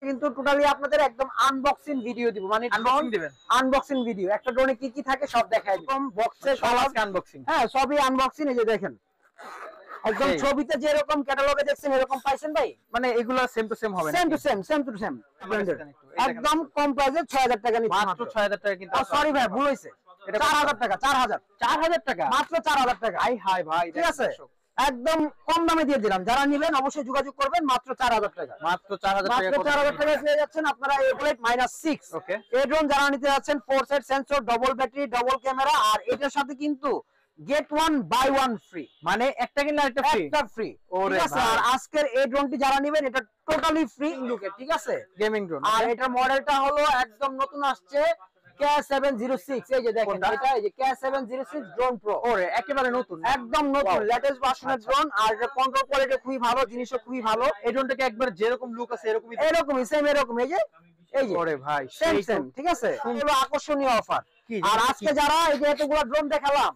কিন্তু টোটালি আপনাদের একদম আনবক্সিং ভিডিও দিব, মানে আনবক্সিং দিবেন, আনবক্সিং ভিডিও। একটা ড্রোনে কি কি থাকে সব দেখাই দিব, বক্সে সব আনবক্সিং। হ্যাঁ সবই আনবক্সিং। এই যে দেখেন একদম ছবিতে যেরকম ক্যাটালগে দেখছেন এরকম পাইছেন ভাই, মানে এগুলা সেম টু সেম হবে না? Same to same, same to same, একদম কম প্রাইসে 6000 টাকা নিচ্ছে মাত্র 6000 টাকা। কিন্তু সরি ভাই ভুল হইছে, 4000 টাকা, 4000 টাকা, মাত্র 4000 টাকা। হাই হাই ভাই, ঠিক আছে একদম কম দামে দিয়ে দিলাম, যারা নেবেন অবশ্যই যোগাযোগ করবেন। মাত্র 4000 টাকা, মাত্র 4000 টাকা, মাত্র 4000 টাকা পেয়ে যাচ্ছেন আপনারা এই প্লেট -6। ওকে, এই ড্রোন যারা নিতে যাচ্ছেন 4 set sensor, double battery, double camera, আর এটার সাথে কিন্তু গেট 1 বাই 1 ফ্রি, মানে একটা কিনলে আরেকটা ফ্রি, একটা ফ্রি। ওরে ঠিক আছে, ভাই। আর আজকের এই ড্রোনটি যারা নেবেন এটা টোটালি ফ্রি লুকে, ঠিক আছে গেমিং ড্রোন। আর এটা মডেলটা হলো একদম নতুন আসছে K706। এই যে দেখেন এটা, এই যে K706 ড্রোন প্রো, ওরে একেবারে নতুন, একদম নতুন লেটেস্ট ভার্সনের ড্রোন। আর এটা কন্ট্রোল কোয়ালিটি খুবই ভালো, জিনিসও খুবই ভালো। এই ড্রোনটাকে একবার যেরকম লুক আছে এরকমই সেম, এরকম এই যে ওরে ভাই সেম সেম, ঠিক আছে। হলো আকর্ষণীয় অফার। আর আজকে যারা এই যে এতগুলো ড্রোন দেখালাম,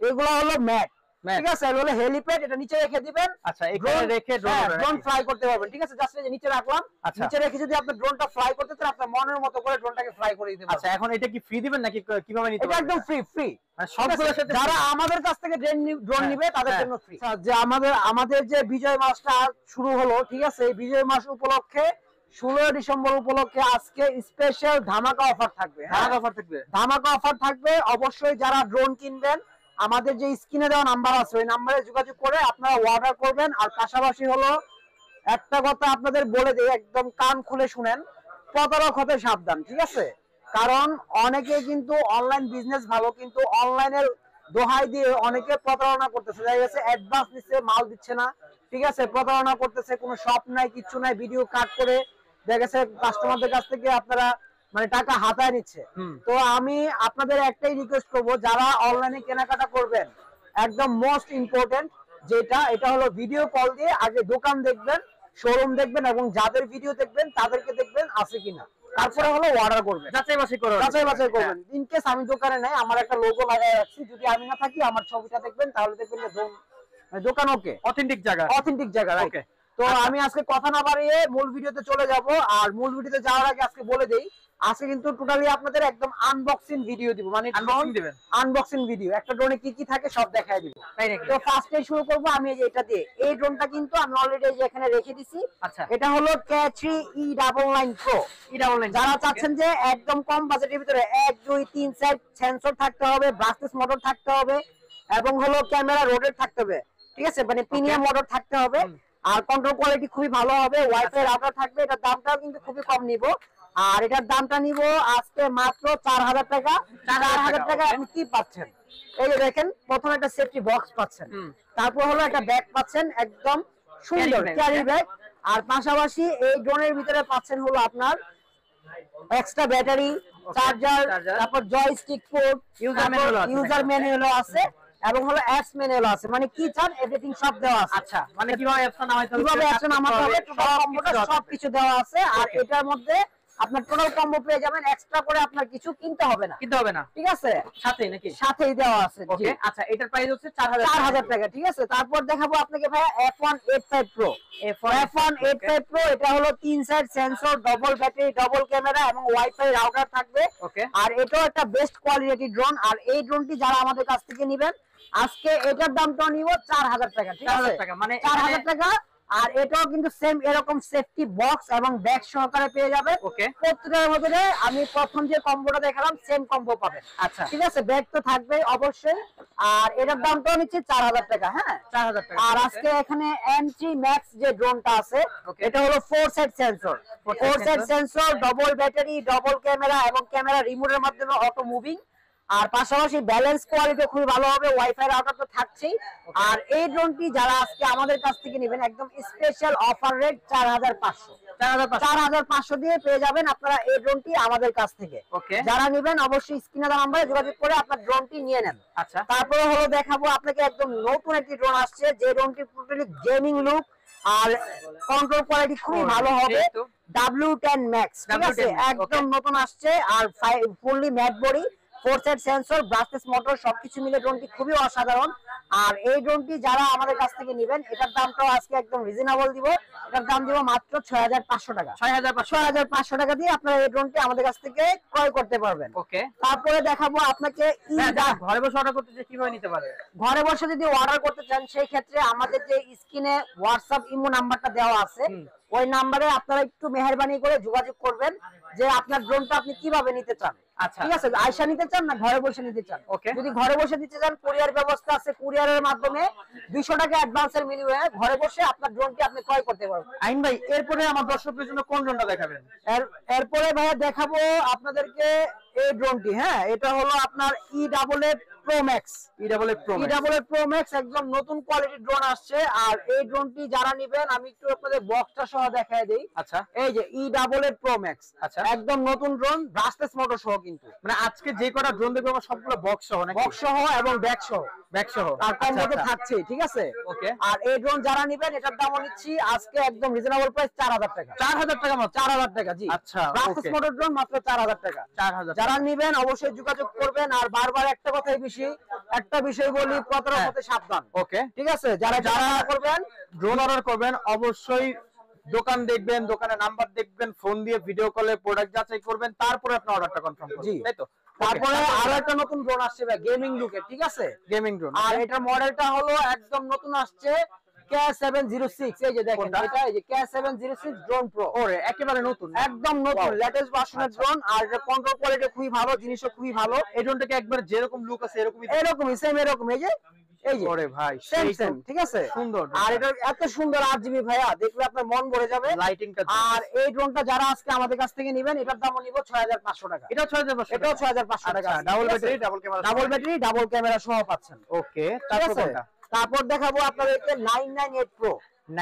এগুলো হলো ম্যাট, ঠিক আছে, হলো হেলিপ্যাড, এটা নিচে রেখে দিবেন। আচ্ছা, এখানে রেখে ড্রোন ফ্লাই করতে পারবেন, ঠিক আছে। জাস্ট এই যে নিচে রাখলাম, নিচে রেখে যদি আপনি ড্রোনটা ফ্লাই করতে চান আপনার মনের মতো করে ড্রোনটাকে ফ্লাই করে দিতে পারবেন। আচ্ছা, এখন এটা কি ফ্রি দিবেন নাকি কিভাবে নিতে পারবেন? এটা একদম ফ্রি, ফ্রি সবগুলোর সাথে। যারা আমাদের কাছ থেকে ড্রোন নিবে তাদের জন্য ফ্রি। যে আমাদের যে বিজয় মাসটা শুরু হলো, ঠিক আছে, এই বিজয় মাস উপলক্ষে 16 ডিসেম্বর উপলক্ষে আজকে স্পেশাল ধামাকা অফার থাকবে। ধামাকা অফার থাকবে। অবশ্যই যারা ড্রোন কিনবেন আমাদের যে স্ক্রিনে দেওয়া নাম্বার আছে ওই নাম্বারে যোগাযোগ করে আপনারা অর্ডার করবেন। আর পাশাপাশি হলো একটা কথা আপনাদের বলে দিই, একদম কান খুলে শুনেন, প্রতারক হতে সাবধান, ঠিক আছে। কারণ অনেকে কিন্তু অনলাইন বিজনেস ভালো, কিন্তু অনলাইনের দোহাই দিয়ে অনেকে প্রতারণা করতেছে, দেখা গেছে অ্যাডভান্স নিচ্ছে, মাল দিচ্ছে না, ঠিক আছে, প্রতারণা করতেছে, কোনো শপ নাই, কিচ্ছু নাই, ভিডিও কাট করে দেখা গেছে কাস্টমারদের কাছ থেকে আপনারা মানে টাকা হাতায় নিচ্ছে। তো আমি আপনাদের একটাই রিকোয়েস্ট করবো, যারা অনলাইনে কেনাকাটা করবেন একদম মোস্ট ইম্পর্টেন্ট যেটা, এটা হলো ভিডিও কল দিয়ে আগে দোকান দেখবেন, শোরুম দেখবেন, এবং যাদের ভিডিও দেখবেন তাদেরকে দেখবেন আছে কিনা, তারপরে হলো অর্ডার করবেন, যাচাই বাছাই করবেন। ইন কেস আমি দোকানে নাই, আমার একটা লোগো লাগাই রাখছি, যদি আমি না থাকি আমার ছবিটা দেখবেন, তাহলে দেখবেন যে দোকান ওকে, অথেন্টিক জায়গা, রাইট। তো আমি আজকে কথা না বাড়িয়ে মূল ভিডিওতে চলে যাব। আর মূল ভিডিওতে যাওয়ার আগে আজকে বলে দেই, আজকে কিন্তু টোটালি আপনাদের একদম আনবক্সিং ভিডিও দিব, মানে আনবক্সিং ভিডিও। একটা ড্রোনে কি কি থাকে সব দেখাই দিব। তো ফার্স্টে শুরু করব আমি এটা দিয়ে। এই ড্রোনটা কিন্তু আমি অলরেডি এই যে এখানে রেখে দিছি। এটা হলো K3E99 Pro। যারা চাচ্ছেন যে একদম কম বাজেটের ভিতরে 1 2 3 4 সেন্সর থাকতে হবে, ব্রাশলেস মোটর থাকতে হবে, এবং হলো ক্যামেরা রোটেট থাকতে হবে, ঠিক আছে, মানে প্রিমিয়াম মোটর থাকতে হবে, আর কন্ট্রোল কোয়ালিটি খুবই ভালো হবে, ওয়াইফাই রাউটার থাকবে। এটার দামটাও কিন্তু খুবই কম নিব, আর এটার দামটা নিব আজকে মাত্র 4000 টাকা। 4000 টাকা আপনি কি পাচ্ছেন? এই যে দেখেন, প্রথম একটা সেফটি বক্স পাচ্ছেন, তারপর হলো একটা ব্যাগ পাচ্ছেন, একদম সুন্দর ক্যারি ব্যাগ, আর পাশাপাশি এই ড্রোনের ভিতরে পাচ্ছেন হলো আপনার এক্সট্রা ব্যাটারি, চার্জার, তারপর জয়স্টিক পোর্ট, ইউজার ম্যানুয়াল আছে, এবং হলো অ্যাপস ম্যানুয়াল আছে, মানে কি চান এভরিথিং সব দেওয়া আছে। আচ্ছা, মানে কিভাবে অ্যাপস নামাতে হবে সবকিছু দেওয়া আছে। আর এটার মধ্যে আপনার টোটাল কম্বো পেয়ে যাবেন, এক্সট্রা করে আপনার কিছু কিনতে হবে না, ঠিক আছে, সাথেই দেওয়া আছে। ওকে, আচ্ছা, এটার প্রাইস হচ্ছে 4000 টাকা, ঠিক আছে। তারপর দেখাবো আপনাকে ভাইয়া F185 Pro। F185 Pro এটা হলো 3 side sensor, double battery, double camera, এবং ওয়াইফাই রাউটার থাকবে। আর এটাও একটা বেস্ট কোয়ালিটি ড্রোন। আর এই ড্রোনটি যারা আমাদের কাছ থেকে নেবেন আজকে এটার দামটা নিব 4000 টাকা, ঠিক আছে, মানে 4000 টাকা। আর এটাও কিন্তু সেম এরকম সেফটি বক্স এবং ব্যাগ সহকারে পেয়ে যাবেন। প্রত্যেকটার মধ্যে আমি প্রথম যে কম্বোটা দেখালাম সেম কম্বো পাবেন, আচ্ছা, ঠিক আছে, ব্যাগ তো থাকবে অবশ্যই। আর এটার দামটাও নিচ্ছে 4000 টাকা। হ্যাঁ, 4000 টাকা। আর আজকে এখানে M3 Max যে ড্রোনটা আছে এটা হলো 4 set sensor, double battery, double camera, এবং ক্যামেরা রিমোটের মাধ্যমে অটো মুভিং। আর পাশাপাশি ব্যালেন্স কোয়ালিটি খুবই ভালো হবে, ওয়াইফাই রাউটার তো থাকছেই। আর এই ড্রোনটি যারা আজকে আমাদের কাছ থেকে নেবেন একদম স্পেশাল অফার রেট 4500 দিয়ে পেয়ে যাবেন আপনারা এই ড্রোনটি আমাদের কাছ থেকে। যারা নেবেন অবশ্যই স্ক্রিনে দেওয়া নম্বরে যোগাযোগ করে আপনার ড্রোনটি নিয়ে নেন। আচ্ছা, তারপরে হলো দেখাবো আপনাকে একদম নতুন একটি ড্রোন আসছে, যে ড্রোনটি টোটালি গেমিং লুক আর কন্ট্রোল কোয়ালিটি খুবই ভালো হবে, W10 Max, ঠিক আছে, একদম নতুন আসছে। আর fully matte body, 4 side sensor, brushless motor সবকিছু মিলে ড্রোনটি খুবই অসাধারণ। আর এই ড্রোনটি যারা আমাদের কাছ থেকে নেবেন এটার দামটাও আজকে একদম রিজনেবল দিব। এটার দাম দিব মাত্র 6500 টাকা। 6500 টাকা দিয়ে আপনারা এই ড্রোনটি আমাদের কাছ থেকে ক্রয় করতে পারবেন। ওকে, তারপরে দেখাবো আপনাকে ঘরে বসে অর্ডার করতে চাই কিভাবে নিতে পারে? ঘরে বসে যদি অর্ডার করতে চান সেই ক্ষেত্রে আমাদের যে স্ক্রিনে হোয়াটসঅ্যাপ ইমো নাম্বারটা দেওয়া আছে ওই নাম্বারে আপনারা একটু মেহেরবানি করে যোগাযোগ করবেন যে আপনার ড্রোনটা আপনি কিভাবে নিতে চান। আচ্ছা, ঠিক আছে, আয়সা নিতে চান না ঘরে বসে নিতে চান? ওকে, যদি ঘরে বসে দিতে চান কুরিয়ার ব্যবস্থা আছে, কুরিয়ারের মাধ্যমে 200 টাকা অ্যাডভান্সের বিনিময়ে ঘরে বসে আপনার ড্রোনটি আপনি ক্রয় করতে পারবেন। আইন ভাই, এরপরে আমার দর্শকদের জন্য কোন ড্রোনটা দেখাবেন? এরপরে ভাইয়া দেখাবো আপনাদেরকে এই ড্রোনটি। হ্যাঁ, এটা হলো আপনার E88 Pro Max। E88 Pro Max একদম নতুন কোয়ালিটির ড্রোন আসছে। আর এই ড্রোনটি যারা নেবেন আমি একটু আপনাদের বক্সটা সহ দেখায় দেই। আচ্ছা, এই যে E88 Pro Max, আচ্ছা, একদম নতুন ড্রোন, ব্রাশলেস মোটর সহ। কিন্তু মানে আজকে যে কটা ড্রোন দেখবো আমরা সবগুলো বক্স সহ নাকি? বক্স সহ এবং ব্যাগ সহ। আর কম্বো তো থাকছেই, ঠিক আছে? ওকে, আর এই ড্রোন যারা নেবেন এটার দামও নিচ্ছি আজকে একদম রিজনেবল প্রাইস 4000 টাকা। 4000 টাকা মাত্র? 4000 টাকা, জি। আচ্ছা, ব্রাশলেস মোটর ড্রোন মাত্র 4000 টাকা। 4000। যারা নেবেন অবশ্যই যোগাযোগ করবেন। আর বারবার একটা কথাই একটা বিষয় বলি, প্রতারণার সাথে সাবধান। ওকে, ঠিক আছে? যারা করবেন ড্রোন অর্ডার করবেন অবশ্যই দোকান দেখবেন, দোকানের নাম্বার দেখবেন, ফোন দিয়ে ভিডিও কলে প্রোডাক্ট যাচাই করবেন, তারপরে আপনি অর্ডারটা কনফার্ম করবেন, তাই তো? তারপরে আরো একটা নতুন ড্রোন আসছে ভাই, গেমিং লুকের, ঠিক আছে? Gaming drone. আর এটার মডেলটা হলো একদম নতুন আসছে, K706। এই যে দেখেন, এটা এই যে K706 ড্রোন প্রো। ওরে, একেবারে নতুন, একদম নতুন লেটেস্ট ভার্সনের ড্রোন। আর এর কন্ট্রোল কোয়ালিটি খুবই ভালো, জিনিসও খুবই ভালো। এই ড্রোনটাকে একবার যেরকম লুক আছে এরকমই সেম, এরকম এই যে ওরে ভাই, সেম, ঠিক আছে? সুন্দর। আর এটা এত সুন্দর RGB ভাইয়া, দেখলে আপনার মন ভরে যাবে। লাইটিংটা। আর এই ড্রোনটা যারা আজকে আমাদের কাছ থেকে নেবেন এটার দামও নিব 6500 টাকা। এটাও 6500? এটাও 6500 টাকা। ডাবল ব্যাটারি, ডাবল ক্যামেরা সহ পাচ্ছেন। ওকে, তারপর দেখাবো আপনাদেরকে 998 Pro।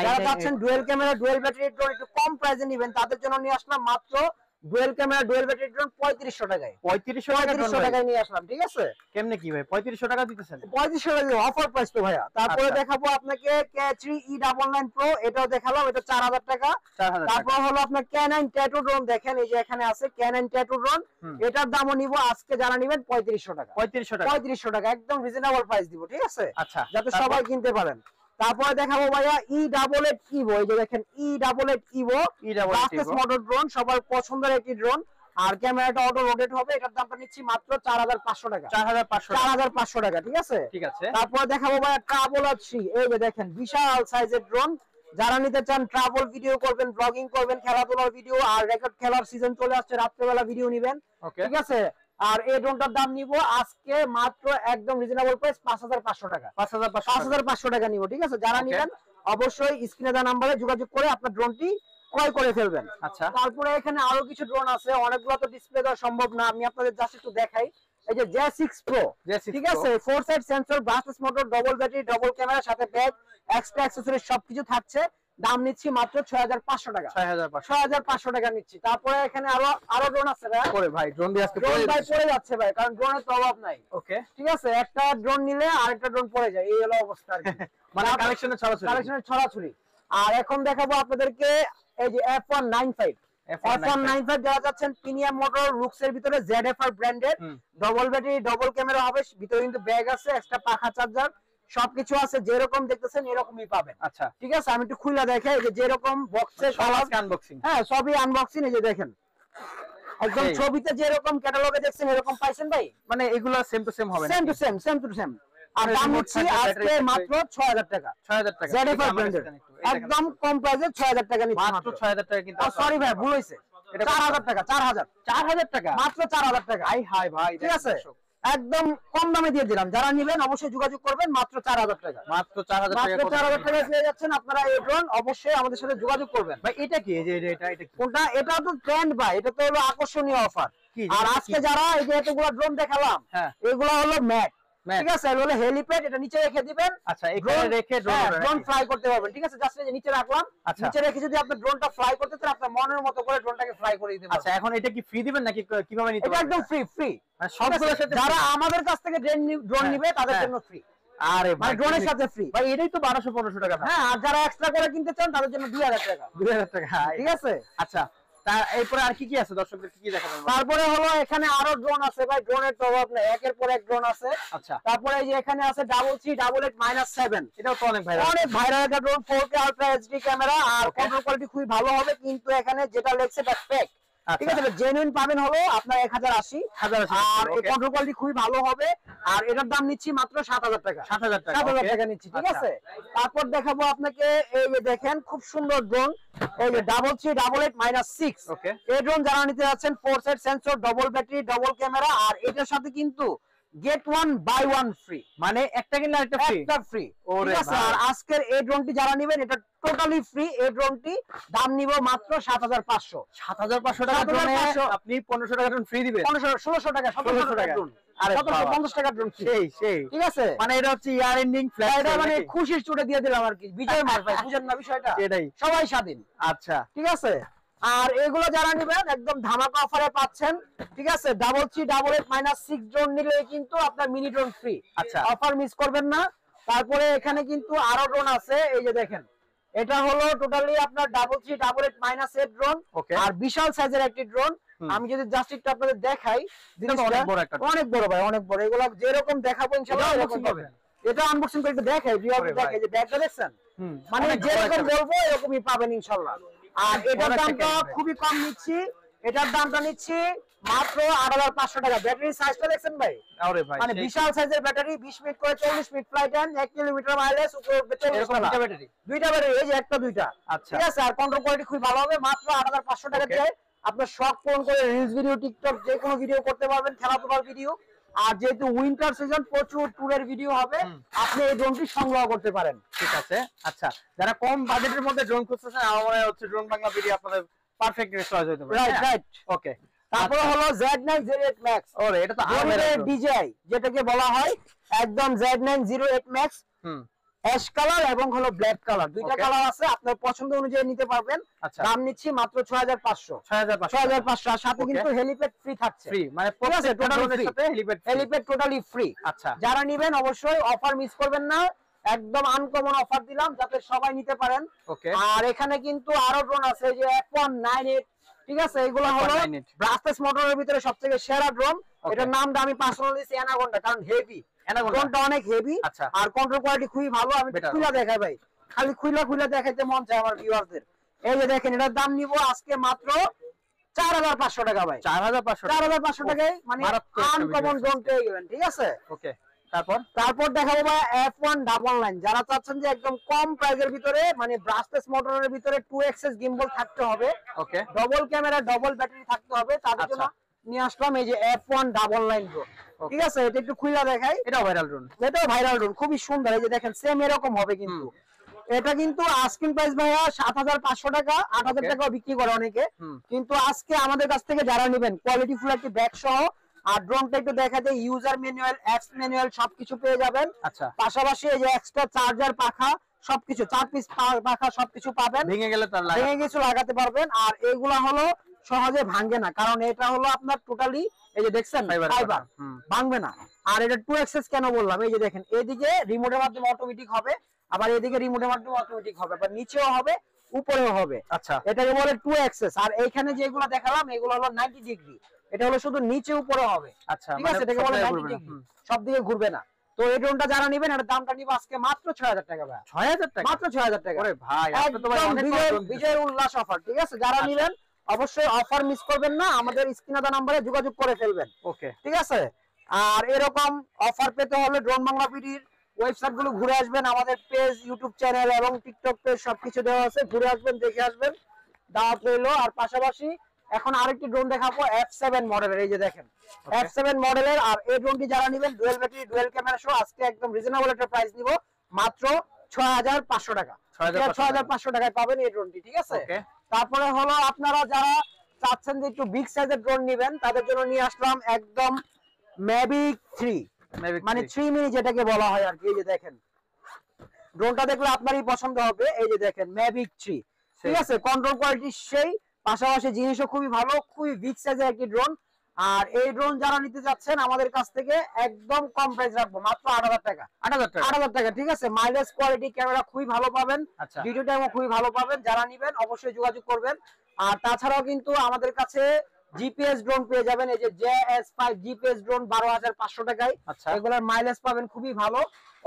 যারা চাচ্ছেন dual camera dual battery drone একটু কম প্রাইসে নেবেন তাদের জন্য নিয়ে আসলাম মাত্র dual camera dual battery drone 3500 টাকায়। 3500 টাকায় নিয়ে আসলাম, ঠিক আছে? কেমনে কি ভাই 3500 টাকা দিতেছেন? 3500 টাকা অফার প্রাইস তো ভাইয়া। তারপরে দেখাবো আপনাকে K3E99 Pro, এটাও দেখালাম, এটা 4000 টাকা। তারপর হলো আপনার K9 Tattoo ড্রোন, দেখেন এই যে এখানে আছে K9 Tattoo ড্রোন। এটার দামও নিব আজকে যারা নেবেন 3500 টাকা। 3500 টাকা একদম রিজনেবল প্রাইস দিব, ঠিক আছে? আচ্ছা, যাতে সবাই কিনতে পারেন। তারপরে দেখাবো ভাইয়া E88 Evo। এই যে দেখেন E88 Evo brushless motor drone, সবার পছন্দের একটি ড্রোন। আর ক্যামেরাটা অটো রোটেট হবে। এটার দামটা নিচ্ছি মাত্র 4500 টাকা। 4500 টাকা, ঠিক আছে? ঠিক আছে। তারপরে দেখাবো ভাইয়া ট্রাভেলার 3। এই যে দেখেন বিশাল সাইজের ড্রোন। যারা নিতে চান ট্রাভেল ভিডিও করবেন, ব্লগিং করবেন, খেলাধুলার ভিডিও, আর রেকর্ড খেলার সিজন চলে আসছে, রাত্রেবেলা ভিডিও নেবেন, ঠিক আছে? আর এই ড্রোনটার দাম নিব আজকে মাত্র একদম রিজনেবল প্রাইস 5500 টাকা। 5500 টাকা নিব, ঠিক আছে? যারা নেবেন অবশ্যই স্ক্রিনে দেওয়া নম্বরে যোগাযোগ করে আপনার ড্রোনটি ক্রয় করে ফেলবেন। আচ্ছা, তারপরে এখানে আরো কিছু ড্রোন আছে, অনেকগুলো তো ডিসপ্লে দেওয়া সম্ভব না, আমি আপনাদের জাস্ট একটু দেখাই। এই যে J6 Pro, ঠিক আছে? 4 side sensor, brushless motor, double battery, double camera, সাথে ব্যাগ, এক্সট্রা অ্যাকসেসরিজ সবকিছু থাকছে। দাম নিচ্ছি মাত্র 6500 টাকা। 6500 টাকা নিচ্ছি। তারপরে এখানে আরো ড্রোন আছে ভাই। ওরে ভাই, ড্রোন দিয়ে আজকে পড়ে যাচ্ছে ভাই, কারণ ড্রোনের তো অভাব নাই। ওকে, ঠিক আছে? একটা ড্রোন নিলে আরেকটা ড্রোন পড়ে যায়, এই হলো অবস্থা আর কি। মানে কালেকশনের ছড়াছড়ি। আর এখন দেখাবো আপনাদেরকে এই যে F195। F195 যারা যাচ্ছেন প্রিমিয়াম মোটর লুকসের ভিতরে ZFR ব্র্যান্ডের, ডবল ব্যাটারি, ডবল ক্যামেরা হবে, ভিতরে কিন্তু ব্যাগ আছে, এক্সট্রা পাখা চার্জার সবকিছু আছে, যেরকম দেখতেছেন এরকমই পাবেন। আচ্ছা, ঠিক আছে? আমি একটু খুলে দেখাই। এই যে যেরকম বক্সে আনবক্সিং, হ্যাঁ সবই আনবক্সিং। এই যে দেখেন একদম ছবিতে যেরকম ক্যাটালগে দেখছেন এরকম পাইছেন ভাই। মানে এগুলো সেম টু সেম হবে না? Same to same. আর দাম হচ্ছে আজকে মাত্র 6000 টাকা। 6000 টাকা ZFR ব্র্যান্ডের একদম কম প্রাইসে 6000 টাকা নিচ্ছি মাত্র। 6000 টাকা কিন্তু সরি ভাই, ভুল হইছে, 4000 টাকা। 4000 টাকা মাত্র, 4000 টাকা। আই হাই ভাই, ঠিক আছে? একদম কম দামে দিয়ে দিলাম। যারা নেবেন অবশ্যই যোগাযোগ করবেন, মাত্র 4000 টাকা। মাত্র 4000 টাকা। মাত্র 4000 টাকা পেয়ে যাচ্ছেন আপনারা এই ড্রোন। অবশ্যই আমাদের সাথে যোগাযোগ করবেন। ভাই এটা কি? এই যে এটা কোনটা? এটা তো ট্রেন্ড ভাই, এটা তো হলো আকর্ষণীয় অফার। আর আজকে যারা এই যে এতগুলো ড্রোন দেখালাম, এগুলো হলো ম্যাট, ঠিক আছে? হলো হেলিপ্যাড, এটা নিচে রেখে দিবেন। আচ্ছা, এখানে রেখে ড্রোন ফ্লাই করতে পারবেন, ঠিক আছে? জাস্ট এই যে নিচে রাখলাম, নিচে রেখে যদি আপনি ড্রোনটা ফ্লাই করতে চান আপনার মনের মতো করে ড্রোনটাকে ফ্লাই করে দিতে পারবেন। আচ্ছা, এখন এটা কি ফ্রি দিবেন নাকি কিভাবে নিতে পারবেন? এটা একদম ফ্রি। সবগুলোর সাথে যারা আমাদের কাছ থেকে ড্রোন নিবে তাদের জন্য ফ্রি। আরে ভাই, ড্রোনের সাথে ফ্রি ভাই, এটাই তো 1200-1500 টাকা। হ্যাঁ, আর যারা এক্সট্রা করে কিনতে চান তাদের জন্য 2000 টাকা। 2000 টাকা, ঠিক আছে? আচ্ছা, এরপরে আর কি কি আছে দর্শকদের কি দেখাবেন? তারপরে হলো এখানে আরো ড্রোন আছে ভাই, ড্রোনের তো অভাব নেই, একের পর এক ড্রোন আছে। আচ্ছা, তারপরে এই যে এখানে আছে 3388-7, এটাও তো অনেক ভাইরাল, অনেক ভাইরাল একটা drone, 4K ultra HD camera, আর কন্ট্রোল কোয়ালিটি খুবই ভালো হবে, কিন্তু এখানে যেটা লেখছে এটা ফেক। ঠিক আছে, জেনুইন পাবেন হলো আপনার 1080, আর এই কন্ট্রোল কোয়ালিটি খুবই ভালো হবে। আর এটার দাম নিচ্ছি মাত্র 7000 টাকা, 7000 টাকা নিচ্ছি। ঠিক আছে, তারপর দেখাবো আপনাকে এই যে দেখেন খুব সুন্দর ড্রোন, এই যে 3388-6। এই ড্রোন যারা নিতে যাচ্ছেন, 4 set sensor, double battery, double camera, আর এটার সাথে কিন্তু গেট 1 বাই 1 ফ্রি, মানে একটা কিনলে আরেকটা ফ্রি, একটা ফ্রি। ঠিক আছে, আর আজকের এই ড্রোনটি যারা নেবেন এটা টোটালি ফ্রি। এই ড্রোনটি দাম নিব মাত্র 7500। 7500 টাকা ড্রোনে আপনি 1500 টাকা ড্রোন ফ্রি দিবেন, 1600 টাকা, 1700 টাকা ড্রোন, আরে 1750 টাকা ড্রোন ফ্রি। সেই ঠিক আছে, মানে এটা হচ্ছে ইয়ার এন্ডিং ফ্ল্যাশ, এটা মানে খুশির চুটে দিয়ে দিলাম আর কি, বিজয় মাস ভাই, বুঝেন না বিষয়টা? এটাই, সবাই স্বাধীন। আচ্ছা, ঠিক আছে, আর এগুলো যারা নেবেন একদম ধামাকা অফারে পাচ্ছেন। ঠিক আছে, 3388-6 ড্রোন নিলে কিন্তু আপনার মিনি ড্রোন ফ্রি। আচ্ছা, অফার মিস করবেন না। তারপরে এখানে কিন্তু আরো ড্রোন আছে, এই যে দেখেন, এটা হলো টোটালি আপনার 3388-8 ড্রোন, আর বিশাল সাইজের একটি ড্রোন। আমি যদি জাস্ট একটু আপনাদের দেখাই, অনেক বড় ভাই, অনেক বড়। এগুলো যেরকম দেখাবো ইনশাআল্লাহ এরকম হবে। এটা আনবক্সিং করে একটু দেখাই, ভিউয়ারদের দেখাই যে ব্যাগটা দেখছেন, মানে যেরকম বলবো এরকমই পাবেন ইনশাআল্লাহ। আর এটার দামটা খুবই কম নিচ্ছি, এটার দামটা নিচ্ছি মাত্র 8500 টাকা। ব্যাটারি সাইজটা দেখছেন ভাই, মানে বিশাল সাইজের ব্যাটারি, 20 মিনিট করে 40 minute flight time, 1 kilometre mileage, উপরে 40 ব্যাটারি, দুইটা ব্যাটারি, এই যে একটা দুইটা। ঠিক আছে, আর কন্ট্রোল কোয়ালিটি খুবই ভালো হবে। মাত্র 8500 টাকা দিয়ে আপনার শখ পূরণ করে রিলস ভিডিও, টিকটক যে কোনো ভিডিও করতে পারবেন, খেলাধুলার ভিডিও। আর যেহেতু উইন্টার সিজন, প্রচুর ট্যুরের ভিডিও হবে, আপনি এই ড্রোনটি সংগ্রহ করতে পারেন। ঠিক আছে, আচ্ছা, যারা কম বাজেটের মধ্যে ড্রোন খুঁজতেছেন, আমার মনে হচ্ছে ড্রোন বাংলা ভিডিও আপনাদের পারফেক্ট চয়েস হতে পারে। রাইট, ওকে। তারপরে হলো Z908 Max, ওরে এটা তো DJI যেটাকে বলা হয়, একদম Z908 Max, অ্যাশ কালার এবং হলো ব্ল্যাক কালার, দুইটা কালার আছে, আপনার পছন্দ অনুযায়ী নিতে পারবেন। দাম নিচ্ছি মাত্র 6500। 6500, আর সাথে কিন্তু হেলিপ্যাড ফ্রি থাকছে, ফ্রি, মানে প্রত্যেক ড্রোনের সাথে হেলিপ্যাড টোটালি ফ্রি। আচ্ছা, যারা নেবেন অবশ্যই অফার মিস করবেন না, একদম আনকমন অফার দিলাম যাতে সবাই নিতে পারেন। আর এখানে কিন্তু আরো ড্রোন আছে, যে F198। ঠিক আছে, এগুলো হলো ব্রাস্টেস মোটরের ভিতরে সবথেকে সেরা ড্রোন। এটার নামটা আমি পার্সোনালি দিয়েছি অ্যানাকোন্ডা, কারণ হেভি, ড্রোনটা অনেক হেভি, আর কন্ট্রোল কোয়ালিটি খুবই ভালো। আমি খুলে দেখাই ভাই, খালি খুলে দেখাইতে মন চায় আমার ভিউয়ারদের। এই যে দেখেন, এটার দাম নিব আজকে মাত্র 4500 টাকা ভাই, 4500 টাকায়, মানে আনকমন ড্রোন পেয়ে গেলেন। ঠিক আছে, ওকে। তারপর দেখাবো ভাই F199, যারা চাচ্ছেন যে একদম কম প্রাইসের ভিতরে, মানে ব্রাশলেস মোটরের ভিতরে 2 এক্সেস গিম্বল থাকতে হবে, ডবল ক্যামেরা, ডবল ব্যাটারি থাকতে হবে, তাদের জন্য নিয়ে আসলাম এই যে F199 ড্রোন। ঠিক আছে, এটা একটু খুলে দেখাই, এটাও ভাইরাল ড্রোন, খুবই সুন্দর। এই যে দেখেন, সেম এরকম হবে, কিন্তু এটা কিন্তু আস্কিং প্রাইস ভাইয়া 7500 টাকা, 8000 টাকাও বিক্রি করে অনেকে, কিন্তু আজকে আমাদের কাছ থেকে যারা নেবেন কোয়ালিটি ফুল একটি ব্যাগ সহ, আর ড্রোনটা একটু দেখা যায়, ইউজার ম্যানুয়াল, অ্যাপস ম্যানুয়াল সবকিছু পেয়ে যাবেন। পাশাপাশি এই যে এক্সট্রা চার্জার, পাখা সবকিছু, 4 পিস পাখা সবকিছু পাবেন, ভেঙে কিছু লাগাতে পারবেন। আর এগুলা হলো সহজে ভাঙবে না, কারণ এটা হলো আপনার টোটালি, এই যে দেখছেন ফাইবার, ভাঙবে না। আর এটা 2 এক্সেস কেন বললাম, এই যে দেখেন, এদিকে রিমোটের মাধ্যমে অটোমেটিক হবে, আবার এদিকে রিমোটের মাধ্যমে অটোমেটিক হবে, আবার নিচেও হবে, উপরেও হবে। আচ্ছা, এটাকে বলে 2 এক্সেস। আর এইখানে যেগুলো দেখালাম এগুলো হলো 90 ডিগ্রি, এটা হলো শুধু নিচে উপরে হবে। আচ্ছা, ঠিক আছে, এটাকে বলে 90 ডিগ্রি, সব দিকে ঘুরবে না। তো এই ড্রোনটা যারা নেবেন, এর দামটা নিব আজকে মাত্র 6000 টাকা ভাই, 6000 টাকা, মাত্র 6000 টাকা। ওরে ভাই, আপনি তো ভাই অনেক বিজয় উল্লাস অফার। ঠিক আছে, যারা নেবেন অবশ্যই অফার মিস করবেন না, আমাদের স্ক্রিনে দেওয়া নম্বরে যোগাযোগ করে ফেলবেন। ওকে, ঠিক আছে। আর এরকম অফার পেতে হলে ড্রোন বাংলা ভিডিওর ওয়েবসাইট গুলো ঘুরে আসবেন, আমাদের পেজ, ইউটিউব চ্যানেল এবং টিকটক পেজ সবকিছু দেওয়া আছে, ঘুরে আসবেন, দেখে আসবেন, দাওয়াত রইলো। আর পাশাপাশি এখন আরেকটি ড্রোন দেখাবো F7 মডেলের, এই যে দেখেন F7 মডেলের। আর এই ড্রোনটি যারা নেবেন ডুয়াল ব্যাটারি, ডুয়াল ক্যামেরা সহ, আজকে একদম রিজনেবল একটা প্রাইস নিব, মাত্র 6500 টাকা। 6500 টাকায় পাবেন এই ড্রোনটি। ঠিক আছে, তারপরে হলো আপনারা যারা চাচ্ছেন যে একটু বিগ সাইজের ড্রোন নেবেন, তাদের জন্য নিয়ে আসলাম একদম ম্যাভিক 3, মানে 3 মিনি যেটাকে বলা হয় আর কি। এই যে দেখেন, ড্রোনটা দেখলে আপনারই পছন্দ হবে। এই যে দেখেন, ম্যাভিক 3। ঠিক আছে, কন্ট্রোল কোয়ালিটি সেই, পাশাপাশি জিনিসও খুবই ভালো, খুবই বিগ সাইজের একটি ড্রোন। আর এই ড্রোন যারা নিতে যাচ্ছেন আমাদের কাছ থেকে একদম কম প্রাইস রাখবো, মাত্র 8000 টাকা। 8000 টাকা। ঠিক আছে, মাইলেজ, কোয়ালিটি, ক্যামেরা খুবই ভালো পাবেন, ভিডিও টাইমও খুবই ভালো পাবেন। যারা নেবেন অবশ্যই যোগাযোগ করবেন। আর তাছাড়াও কিন্তু আমাদের কাছে জিপিএস ড্রোন পেয়ে যাবেন, এই যে JS5 জিপিএস ড্রোন 12,500 টাকায়। এগুলোর মাইলেজ পাবেন খুবই ভালো,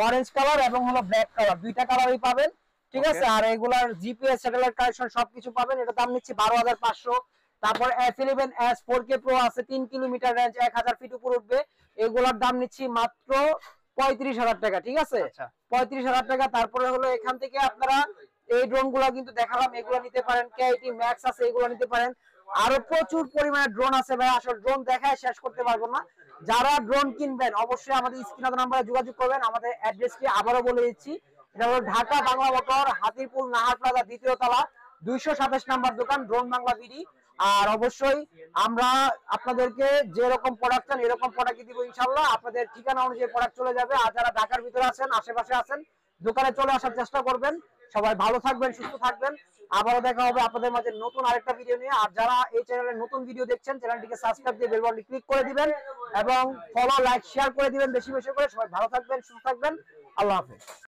অরেঞ্জ কালার এবং হলো ব্ল্যাক কালার, দুইটা কালারই পাবেন, ঠিক আছে। আর এগুলার জিপিএস স্যাটেলাইট কানেকশন সবকিছু পাবেন। এটা দাম নিচ্ছি 12,500। তারপর F11s 4K Pro আছে, 3 কিলোমিটার রেঞ্জ, 1000 ফিট উপর উঠবে। এগুলার দাম নিচ্ছি মাত্র 35,000 টাকা, ঠিক আছে, 35,000 টাকা। তারপরে হলো এখান থেকে আপনারা এই ড্রোন গুলা কিন্তু দেখালাম, এগুলো নিতে পারেন। KIT Max আছে, এগুলো নিতে পারেন। আরো প্রচুর পরিমাণে ড্রোন আছে ভাই, আসলে ড্রোন দেখায় শেষ করতে পারবো না। যারা ড্রোন কিনবেন অবশ্যই আমাদের স্ক্রিনে নাম্বারে যোগাযোগ করবেন। আমাদের অ্যাড্রেসটি আবারও বলে দিচ্ছি, এটা হলো ঢাকা বাংলা মোটর, হাতিরপুল নাহার প্লাজা, 2য় তলা, 227 নাম্বার দোকান, ড্রোন বাংলা বিডি। আর অবশ্যই আমরা আপনাদেরকে যেরকম প্রোডাক্ট চান এরকম প্রোডাক্ট দিব ইনশাআল্লাহ। আপনাদের ঠিকানা অনুযায়ী প্রোডাক্ট চলে যাবে। আর যারা ঢাকার ভিতরে আছেন, আশেপাশে আছেন, দোকানে চলে আসার চেষ্টা করবেন। সবাই ভালো থাকবেন, সুস্থ থাকবেন। আবারও দেখা হবে আপনাদের মাঝে নতুন আরেকটা ভিডিও নিয়ে। আর যারা এই চ্যানেলে নতুন ভিডিও দেখছেন, চ্যানেলটিকে সাবস্ক্রাইব দিয়ে বেল বাটনটি ক্লিক করে দিবেন এবং ফলো, লাইক, শেয়ার করে দিবেন বেশি বেশি করে। সবাই ভালো থাকবেন, সুস্থ থাকবেন। আল্লাহ হাফেজ।